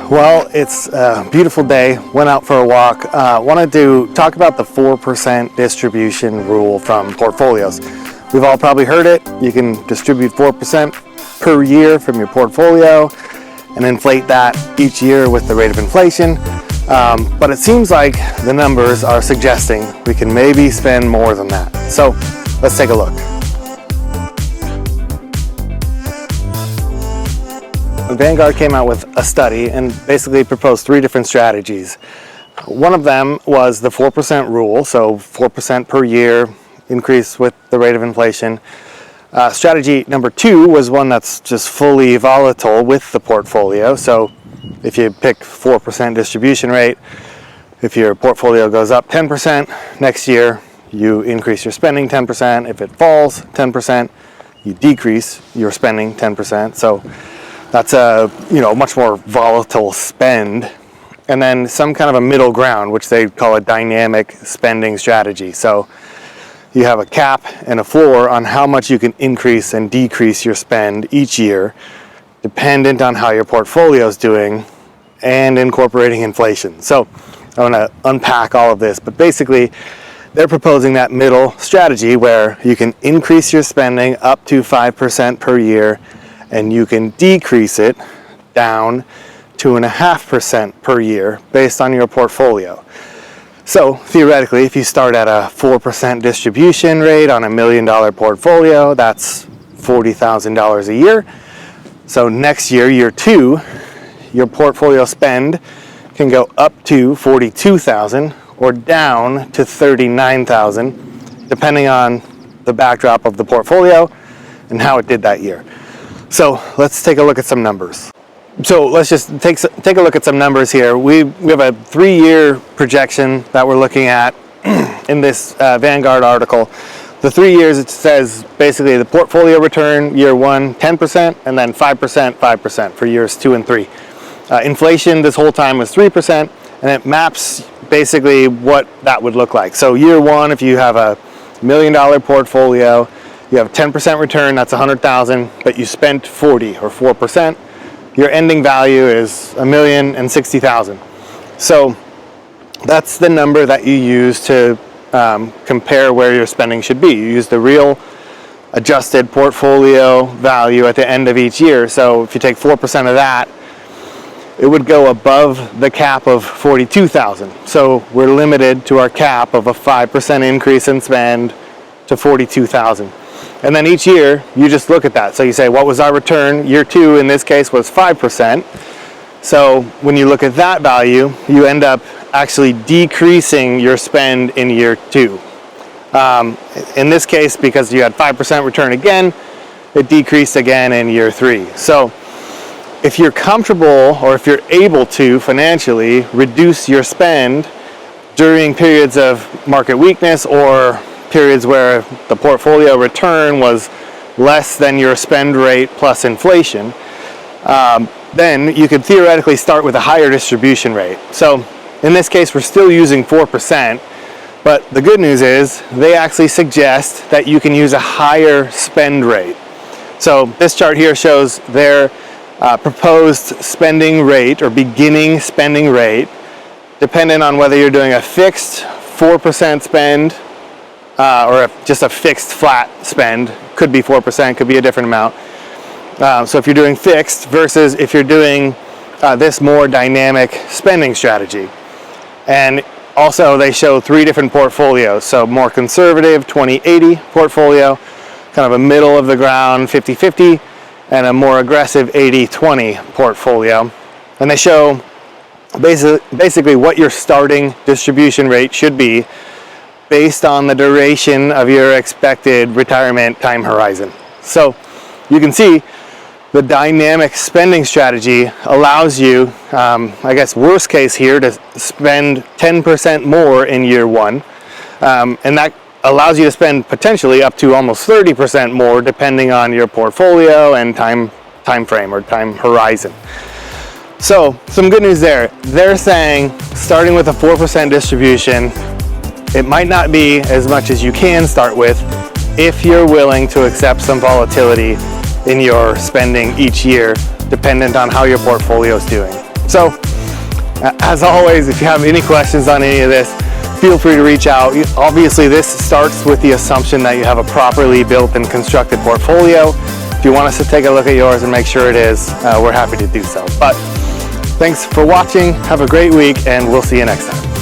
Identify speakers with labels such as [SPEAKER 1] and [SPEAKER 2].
[SPEAKER 1] Well, it's a beautiful day. Went out for a walk. Wanted to talk about the 4% distribution rule from portfolios. We've all probably heard it. You can distribute 4% per year from your portfolio and inflate that each year with the rate of inflation. But it seems like the numbers are suggesting we can maybe spend more than that. So let's take a look. Vanguard came out with a study and basically proposed 3 different strategies. One of them was the 4% rule, so 4% per year increase with the rate of inflation. Strategy number 2 was one that's just fully volatile with the portfolio. So if you pick 4% distribution rate, if your portfolio goes up 10% next year, you increase your spending 10%. If it falls 10%, you decrease your spending 10%. So that's a much more volatile spend. And then some kind of a middle ground, which they call a dynamic spending strategy. So you have a cap and a floor on how much you can increase and decrease your spend each year, dependent on how your portfolio is doing and incorporating inflation. So I want to unpack all of this, but basically they're proposing that middle strategy where you can increase your spending up to 5% per year and you can decrease it down 2.5% per year based on your portfolio. So theoretically, if you start at a 4% distribution rate on $1 million portfolio, that's $40,000 a year. So next year, year 2, your portfolio spend can go up to $42,000 or down to $39,000, depending on the backdrop of the portfolio and how it did that year. So let's take a look at some numbers. So let's just take a look at some numbers here. We have a 3-year projection that we're looking at in this Vanguard article. The 3 years, it says basically the portfolio return year 1, 10%, and then 5% for years 2 and 3. Inflation this whole time was 3%, and it maps basically what that would look like. So year 1, if you have a $1 million portfolio, you have a 10% return, that's $100,000, but you spent 40 or 4%. Your ending value is $1,060,000. So that's the number that you use to compare where your spending should be. You use the real adjusted portfolio value at the end of each year. So if you take 4% of that, it would go above the cap of $42,000. So we're limited to our cap of a 5% increase in spend to $42,000. And then each year, you just look at that. So you say, what was our return? Year 2, in this case, was 5%. So when you look at that value, you end up actually decreasing your spend in year 2. In this case, because you had 5% return again, it decreased again in year 3. So if you're comfortable or if you're able to financially reduce your spend during periods of market weakness or periods where the portfolio return was less than your spend rate plus inflation, then you could theoretically start with a higher distribution rate. So in this case, we're still using 4%, but the good news is they actually suggest that you can use a higher spend rate. So this chart here shows their proposed spending rate or beginning spending rate, dependent on whether you're doing a fixed 4% spend or just a fixed flat spend. Could be 4%, could be a different amount. So if you're doing fixed versus if you're doing this more dynamic spending strategy. And also they show 3 different portfolios. So more conservative 20-80 portfolio, kind of a middle of the ground 50-50, and a more aggressive 80-20 portfolio. And they show basically what your starting distribution rate should be based on the duration of your expected retirement time horizon. So you can see the dynamic spending strategy allows you, I guess worst case here, to spend 10% more in year 1. And that allows you to spend potentially up to almost 30% more depending on your portfolio and time frame or time horizon. So some good news there. They're saying starting with a 4% distribution, it might not be as much as you can start with if you're willing to accept some volatility in your spending each year, dependent on how your portfolio is doing. So as always, if you have any questions on any of this, feel free to reach out. Obviously, this starts with the assumption that you have a properly built and constructed portfolio. If you want us to take a look at yours and make sure it is, we're happy to do so. But thanks for watching. Have a great week, and we'll see you next time.